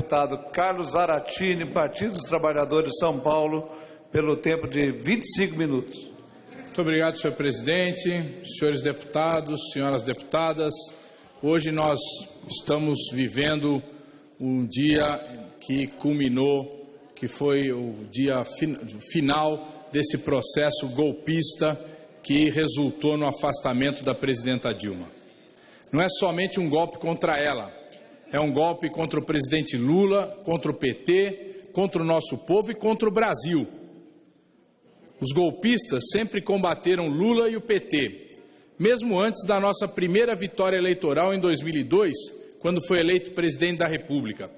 deputado Carlos Zaratini, Partido dos Trabalhadores de São Paulo, pelo tempo de 25 minutos. Muito obrigado, senhor presidente, senhores deputados, senhoras deputadas. Hoje nós estamos vivendo um dia que culminou, que foi o dia final desse processo golpista que resultou no afastamento da presidenta Dilma. Não é somente um golpe contra ela, é um golpe contra o presidente Lula, contra o PT, contra o nosso povo e contra o Brasil. Os golpistas sempre combateram Lula e o PT, mesmo antes da nossa primeira vitória eleitoral em 2002, quando foi eleito presidente da República.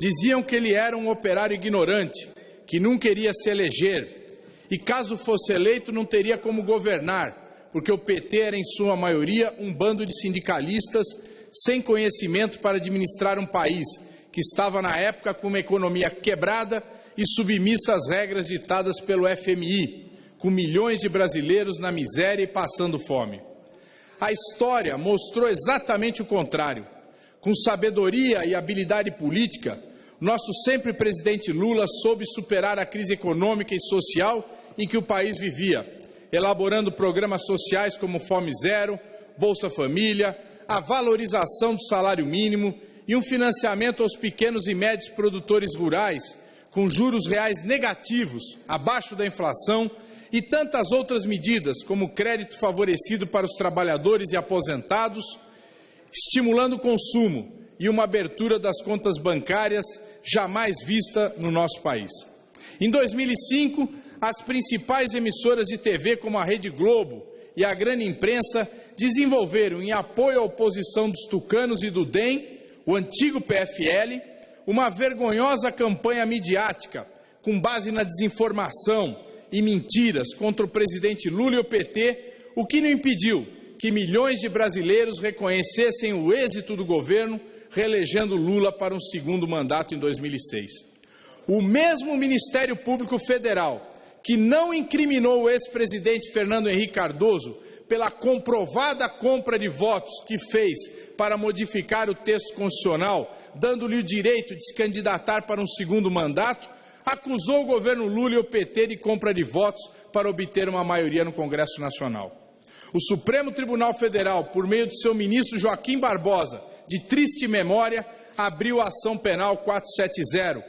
Diziam que ele era um operário ignorante, que não queria se eleger, e caso fosse eleito não teria como governar, porque o PT era em sua maioria um bando de sindicalistas sem conhecimento para administrar um país que estava na época com uma economia quebrada e submissa às regras ditadas pelo FMI, com milhões de brasileiros na miséria e passando fome. A história mostrou exatamente o contrário. Com sabedoria e habilidade política, nosso sempre presidente Lula soube superar a crise econômica e social em que o país vivia, elaborando programas sociais como Fome Zero, Bolsa Família, a valorização do salário mínimo e um financiamento aos pequenos e médios produtores rurais, com juros reais negativos, abaixo da inflação, e tantas outras medidas, como crédito favorecido para os trabalhadores e aposentados, estimulando o consumo e uma abertura das contas bancárias jamais vista no nosso país. Em 2005, as principais emissoras de TV, como a Rede Globo e a grande imprensa, desenvolveram, em apoio à oposição dos tucanos e do DEM, o antigo PFL, uma vergonhosa campanha midiática com base na desinformação e mentiras contra o presidente Lula e o PT, o que não impediu que milhões de brasileiros reconhecessem o êxito do governo, reelegendo Lula para um segundo mandato em 2006. O mesmo Ministério Público Federal, que não incriminou o ex-presidente Fernando Henrique Cardoso pela comprovada compra de votos que fez para modificar o texto constitucional, dando-lhe o direito de se candidatar para um segundo mandato, acusou o governo Lula e o PT de compra de votos para obter uma maioria no Congresso Nacional. O Supremo Tribunal Federal, por meio de seu ministro Joaquim Barbosa, de triste memória, abriu a ação penal 470,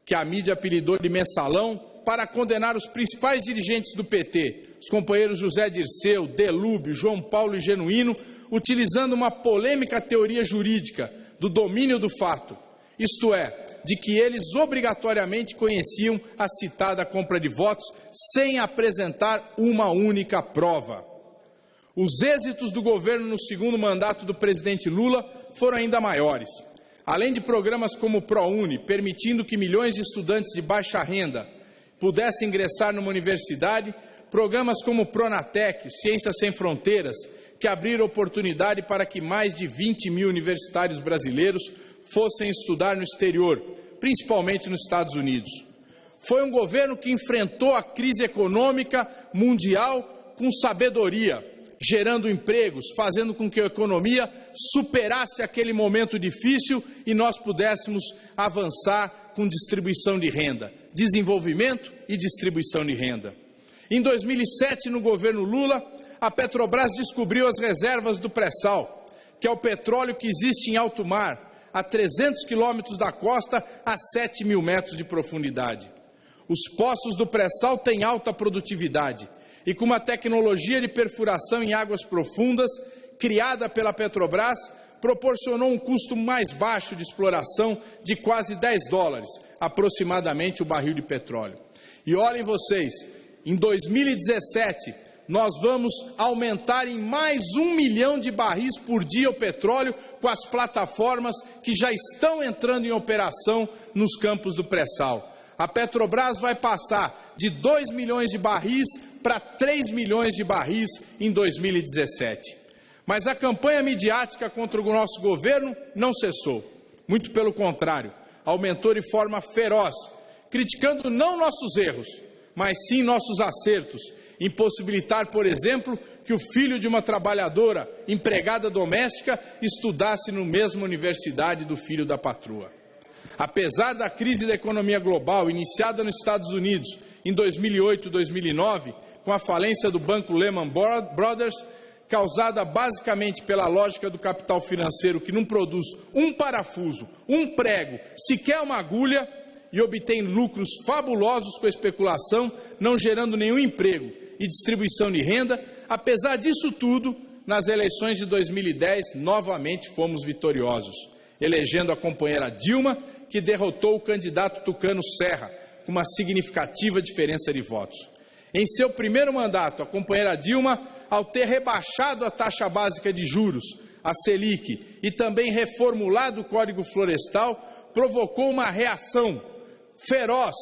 que a mídia apelidou de mensalão, para condenar os principais dirigentes do PT, os companheiros José Dirceu, Delúbio, João Paulo e Genuíno, utilizando uma polêmica teoria jurídica do domínio do fato, isto é, de que eles obrigatoriamente conheciam a citada compra de votos sem apresentar uma única prova. Os êxitos do governo no segundo mandato do presidente Lula foram ainda maiores. Além de programas como o ProUni, permitindo que milhões de estudantes de baixa renda pudessem ingressar numa universidade, programas como o Pronatec, Ciências Sem Fronteiras, que abriram oportunidade para que mais de 20 mil universitários brasileiros fossem estudar no exterior, principalmente nos Estados Unidos. Foi um governo que enfrentou a crise econômica mundial com sabedoria, gerando empregos, fazendo com que a economia superasse aquele momento difícil e nós pudéssemos avançar com distribuição de renda, desenvolvimento e distribuição de renda. Em 2007, no governo Lula, a Petrobras descobriu as reservas do pré-sal, que é o petróleo que existe em alto mar, a 300 quilômetros da costa, a 7 mil metros de profundidade. Os poços do pré-sal têm alta produtividade e com uma tecnologia de perfuração em águas profundas, criada pela Petrobras, proporcionou um custo mais baixo de exploração de quase $10, aproximadamente o barril de petróleo. E olhem vocês, em 2017, nós vamos aumentar em mais 1 milhão de barris por dia o petróleo com as plataformas que já estão entrando em operação nos campos do pré-sal. A Petrobras vai passar de 2 milhões de barris para 3 milhões de barris em 2017. Mas a campanha midiática contra o nosso governo não cessou. Muito pelo contrário, aumentou de forma feroz, criticando não nossos erros, mas sim nossos acertos, impossibilitar, por exemplo, que o filho de uma trabalhadora, empregada doméstica, estudasse na mesma universidade do filho da patroa. Apesar da crise da economia global iniciada nos Estados Unidos em 2008 e 2009, com a falência do banco Lehman Brothers, causada basicamente pela lógica do capital financeiro que não produz um parafuso, um prego, sequer uma agulha, e obtém lucros fabulosos com a especulação, não gerando nenhum emprego e distribuição de renda. Apesar disso tudo, nas eleições de 2010, novamente fomos vitoriosos, elegendo a companheira Dilma, que derrotou o candidato Tucano Serra, com uma significativa diferença de votos. Em seu primeiro mandato, a companheira Dilma, ao ter rebaixado a taxa básica de juros, a Selic, e também reformulado o Código Florestal, provocou uma reação feroz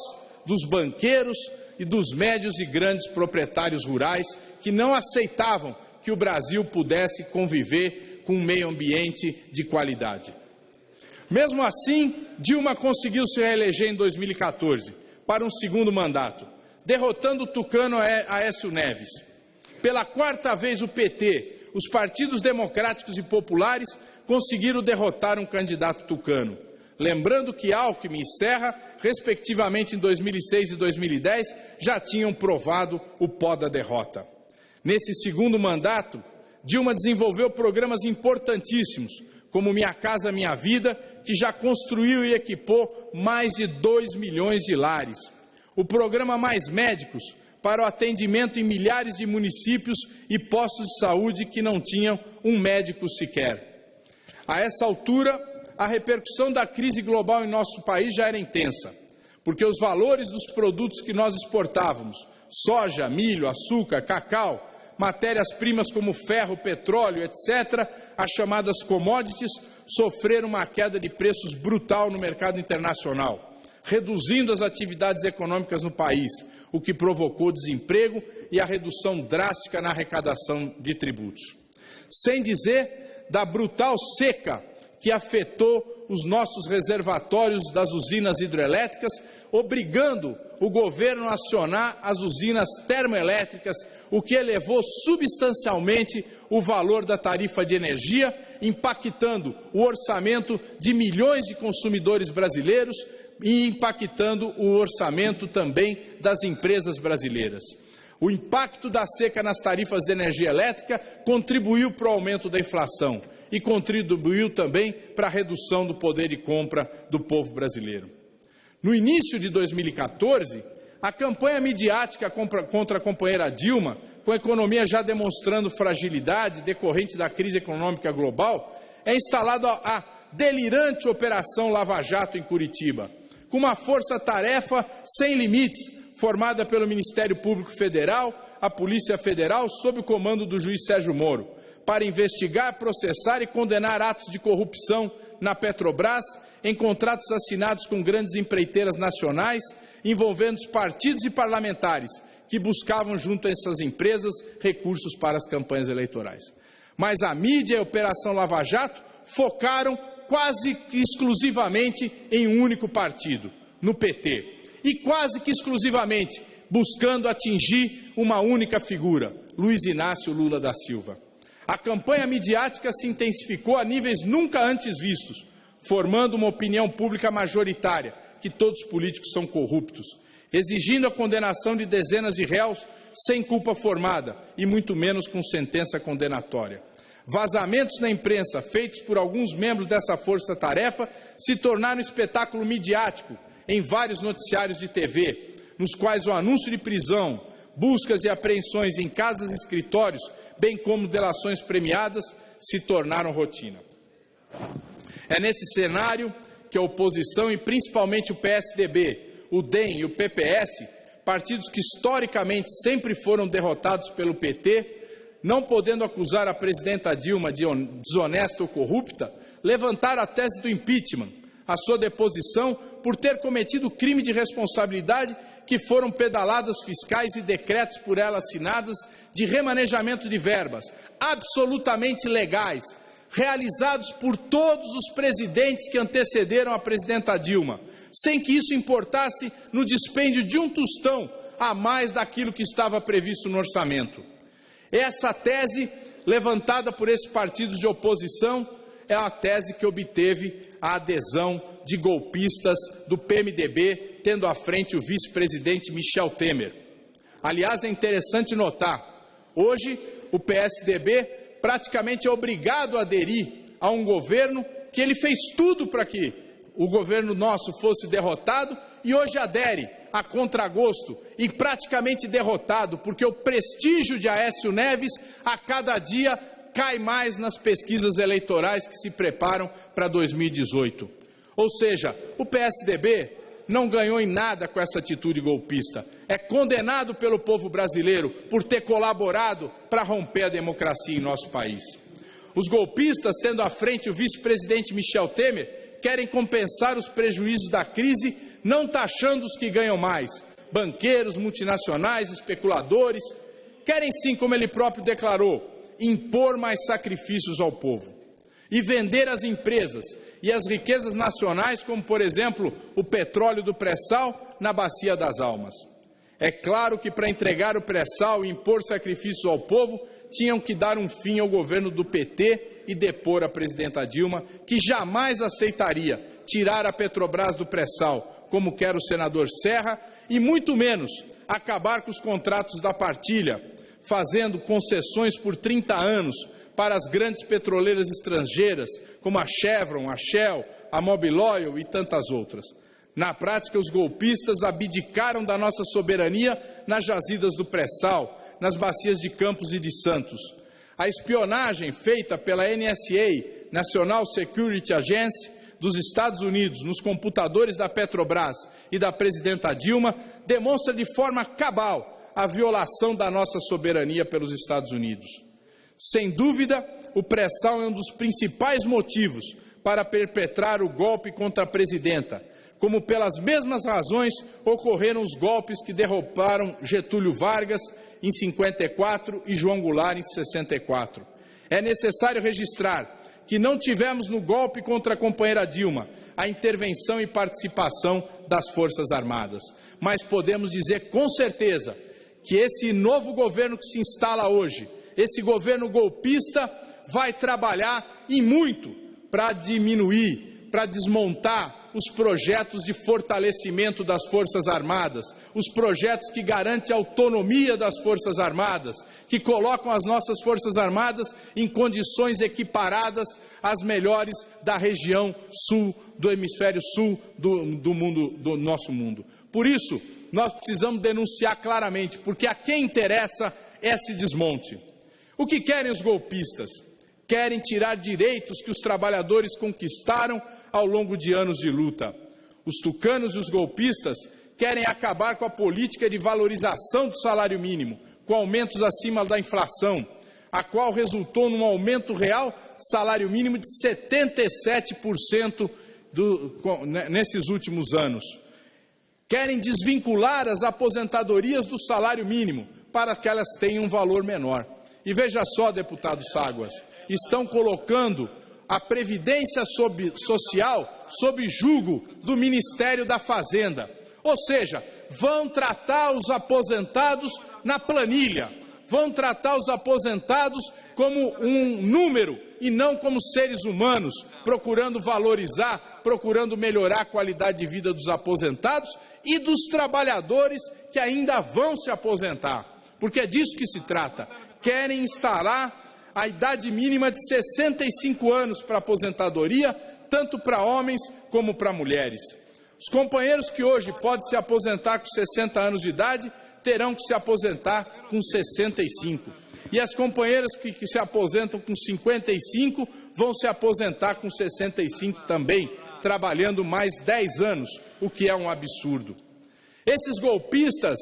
dos banqueiros e dos médios e grandes proprietários rurais que não aceitavam que o Brasil pudesse conviver com um meio ambiente de qualidade. Mesmo assim, Dilma conseguiu se reeleger em 2014 para um segundo mandato, derrotando Tucano Aécio Neves. Pela quarta vez o PT, os partidos democráticos e populares conseguiram derrotar um candidato tucano. Lembrando que Alckmin e Serra, respectivamente em 2006 e 2010, já tinham provado o pó da derrota. Nesse segundo mandato, Dilma desenvolveu programas importantíssimos, como Minha Casa Minha Vida, que já construiu e equipou mais de 2 milhões de lares. O programa Mais Médicos, para o atendimento em milhares de municípios e postos de saúde que não tinham um médico sequer. A essa altura, a repercussão da crise global em nosso país já era intensa, porque os valores dos produtos que nós exportávamos, soja, milho, açúcar, cacau, matérias-primas como ferro, petróleo, etc., as chamadas commodities, sofreram uma queda de preços brutal no mercado internacional, reduzindo as atividades econômicas no país, o que provocou desemprego e a redução drástica na arrecadação de tributos. Sem dizer da brutal seca que afetou os nossos reservatórios das usinas hidrelétricas, obrigando o governo a acionar as usinas termoelétricas, o que elevou substancialmente o valor da tarifa de energia, impactando o orçamento de milhões de consumidores brasileiros e impactando o orçamento também das empresas brasileiras. O impacto da seca nas tarifas de energia elétrica contribuiu para o aumento da inflação e contribuiu também para a redução do poder de compra do povo brasileiro. No início de 2014, a campanha midiática contra a companheira Dilma, com a economia já demonstrando fragilidade decorrente da crise econômica global, é instalada a delirante Operação Lava Jato em Curitiba, com uma força-tarefa sem limites, formada pelo Ministério Público Federal, a Polícia Federal, sob o comando do juiz Sérgio Moro, para investigar, processar e condenar atos de corrupção na Petrobras, em contratos assinados com grandes empreiteiras nacionais, envolvendo os partidos e parlamentares que buscavam junto a essas empresas recursos para as campanhas eleitorais. Mas a mídia e a Operação Lava Jato focaram quase que exclusivamente em um único partido, no PT, e quase que exclusivamente buscando atingir uma única figura, Luiz Inácio Lula da Silva. A campanha midiática se intensificou a níveis nunca antes vistos, formando uma opinião pública majoritária, que todos os políticos são corruptos, exigindo a condenação de dezenas de réus sem culpa formada e muito menos com sentença condenatória. Vazamentos na imprensa feitos por alguns membros dessa força-tarefa se tornaram espetáculo midiático em vários noticiários de TV, nos quais o anúncio de prisão, buscas e apreensões em casas e escritórios, bem como delações premiadas, se tornaram rotina. É nesse cenário que a oposição e principalmente o PSDB, o DEM e o PPS, partidos que historicamente sempre foram derrotados pelo PT, não podendo acusar a presidenta Dilma de desonesta ou corrupta, levantaram a tese do impeachment, a sua deposição por ter cometido crime de responsabilidade, que foram pedaladas fiscais e decretos por ela assinados de remanejamento de verbas, absolutamente legais, realizados por todos os presidentes que antecederam a presidenta Dilma, sem que isso importasse no dispêndio de um tostão a mais daquilo que estava previsto no orçamento. Essa tese, levantada por esses partidos de oposição, é uma tese que obteve a adesão de golpistas do PMDB, tendo à frente o vice-presidente Michel Temer. Aliás, é interessante notar, hoje o PSDB praticamente é obrigado a aderir a um governo que ele fez tudo para que o governo nosso fosse derrotado e hoje adere a contragosto e praticamente derrotado, porque o prestígio de Aécio Neves a cada dia cai mais nas pesquisas eleitorais que se preparam para 2018. Ou seja, o PSDB não ganhou em nada com essa atitude golpista. É condenado pelo povo brasileiro por ter colaborado para romper a democracia em nosso país. Os golpistas, tendo à frente o vice-presidente Michel Temer, querem compensar os prejuízos da crise, não taxando os que ganham mais, banqueiros, multinacionais, especuladores. Querem sim, como ele próprio declarou, impor mais sacrifícios ao povo e vender as empresas e as riquezas nacionais, como, por exemplo, o petróleo do pré-sal na Bacia das Almas. É claro que para entregar o pré-sal e impor sacrifícios ao povo, tinham que dar um fim ao governo do PT e depor a presidenta Dilma, que jamais aceitaria tirar a Petrobras do pré-sal, como quer o senador Serra, e muito menos acabar com os contratos da partilha, fazendo concessões por 30 anos para as grandes petroleiras estrangeiras, como a Chevron, a Shell, a Mobil Oil e tantas outras. Na prática, os golpistas abdicaram da nossa soberania nas jazidas do pré-sal, nas bacias de Campos e de Santos. A espionagem feita pela NSA, National Security Agency, dos Estados Unidos, nos computadores da Petrobras e da presidenta Dilma, demonstra de forma cabal a violação da nossa soberania pelos Estados Unidos. Sem dúvida, o pré-sal é um dos principais motivos para perpetrar o golpe contra a presidenta, como pelas mesmas razões ocorreram os golpes que derrubaram Getúlio Vargas em 54 e João Goulart em 64. É necessário registrar que não tivemos no golpe contra a companheira Dilma a intervenção e participação das Forças Armadas, mas podemos dizer com certeza que esse novo governo que se instala hoje, esse governo golpista, vai trabalhar e muito para diminuir, para desmontar os projetos de fortalecimento das Forças Armadas, os projetos que garantem a autonomia das Forças Armadas, que colocam as nossas Forças Armadas em condições equiparadas às melhores da região sul, do hemisfério sul do mundo, do nosso mundo. Por isso, nós precisamos denunciar claramente, porque a quem interessa esse desmonte. O que querem os golpistas? Querem tirar direitos que os trabalhadores conquistaram ao longo de anos de luta. Os tucanos e os golpistas querem acabar com a política de valorização do salário mínimo, com aumentos acima da inflação, a qual resultou num aumento real do salário mínimo de 77% nesses últimos anos. Querem desvincular as aposentadorias do salário mínimo para que elas tenham um valor menor. E veja só, deputado Ságuas, estão colocando a Previdência Social sob julgo do Ministério da Fazenda. Ou seja, vão tratar os aposentados na planilha, vão tratar os aposentados como um número e não como seres humanos, procurando valorizar, procurando melhorar a qualidade de vida dos aposentados e dos trabalhadores que ainda vão se aposentar. Porque é disso que se trata. Querem instalar a idade mínima de 65 anos para aposentadoria, tanto para homens como para mulheres. Os companheiros que hoje podem se aposentar com 60 anos de idade, terão que se aposentar com 65. E as companheiras que se aposentam com 55, vão se aposentar com 65 também, trabalhando mais 10 anos, o que é um absurdo. Esses golpistas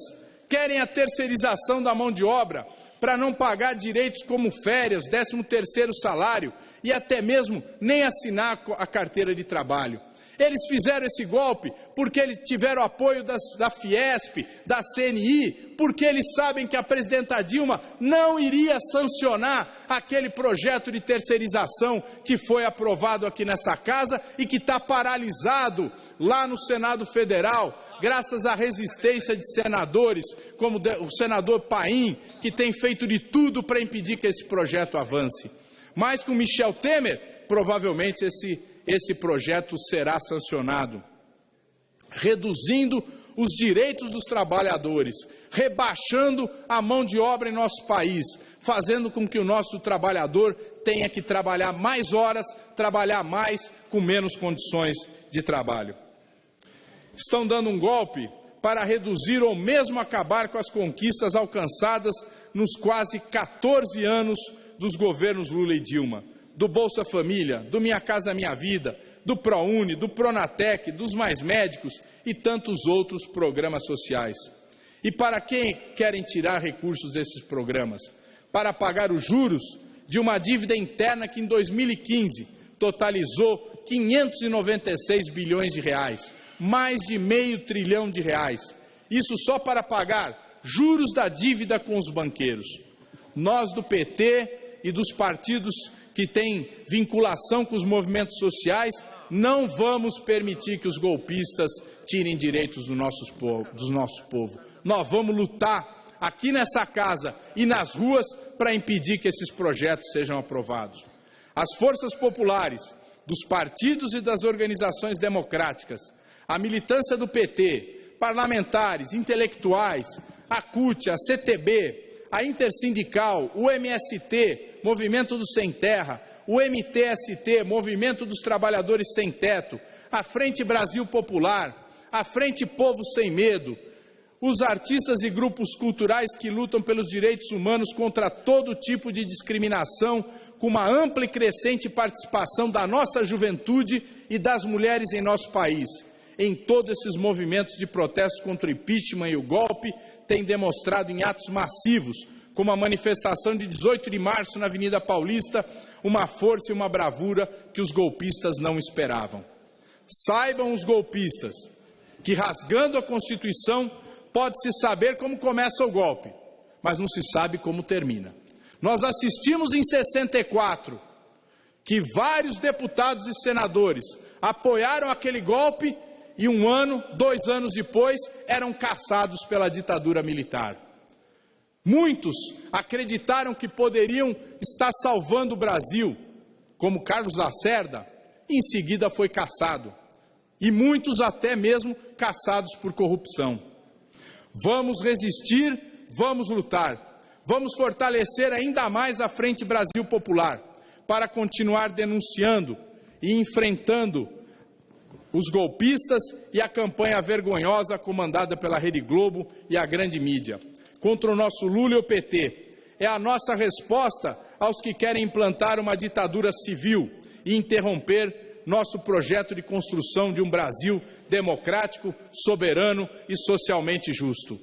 querem a terceirização da mão de obra, para não pagar direitos como férias, 13º salário e até mesmo nem assinar a carteira de trabalho. Eles fizeram esse golpe porque eles tiveram apoio da Fiesp, da CNI, porque eles sabem que a presidenta Dilma não iria sancionar aquele projeto de terceirização que foi aprovado aqui nessa casa e que está paralisado lá no Senado Federal, graças à resistência de senadores, como o senador Paim, que tem feito de tudo para impedir que esse projeto avance. Mas com Michel Temer, provavelmente esse projeto será sancionado, reduzindo os direitos dos trabalhadores, rebaixando a mão de obra em nosso país, fazendo com que o nosso trabalhador tenha que trabalhar mais horas, trabalhar mais com menos condições de trabalho. Estão dando um golpe para reduzir ou mesmo acabar com as conquistas alcançadas nos quase 14 anos dos governos Lula e Dilma, do Bolsa Família, do Minha Casa Minha Vida, do ProUni, do Pronatec, dos Mais Médicos e tantos outros programas sociais. E para quem querem tirar recursos desses programas? Para pagar os juros de uma dívida interna que em 2015 totalizou 596 bilhões de reais, mais de R$500 bilhão. Isso só para pagar juros da dívida com os banqueiros. Nós do PT e dos partidos que têm vinculação com os movimentos sociais, não vamos permitir que os golpistas tirem direitos do nosso povo. Nós vamos lutar aqui nessa casa e nas ruas para impedir que esses projetos sejam aprovados. As forças populares, dos partidos e das organizações democráticas, a militância do PT, parlamentares, intelectuais, a CUT, a CTB, a Intersindical, o MST, Movimento do Sem Terra, o MTST, Movimento dos Trabalhadores Sem Teto, a Frente Brasil Popular, a Frente Povo Sem Medo, os artistas e grupos culturais que lutam pelos direitos humanos contra todo tipo de discriminação, com uma ampla e crescente participação da nossa juventude e das mulheres em nosso país. Em todos esses movimentos de protesto contra o impeachment e o golpe, tem demonstrado em atos massivos, como a manifestação de 18 de março na Avenida Paulista, uma força e uma bravura que os golpistas não esperavam. Saibam os golpistas que, rasgando a Constituição, pode-se saber como começa o golpe, mas não se sabe como termina. Nós assistimos em 64 que vários deputados e senadores apoiaram aquele golpe e 1 ano, 2 anos depois, eram caçados pela ditadura militar. Muitos acreditaram que poderiam estar salvando o Brasil, como Carlos Lacerda, e em seguida foi caçado. E muitos até mesmo caçados por corrupção. Vamos resistir, vamos lutar. Vamos fortalecer ainda mais a Frente Brasil Popular, para continuar denunciando e enfrentando os golpistas e a campanha vergonhosa comandada pela Rede Globo e a grande mídia. Contra o nosso Lula e o PT. É a nossa resposta aos que querem implantar uma ditadura civil e interromper nosso projeto de construção de um Brasil democrático, soberano e socialmente justo.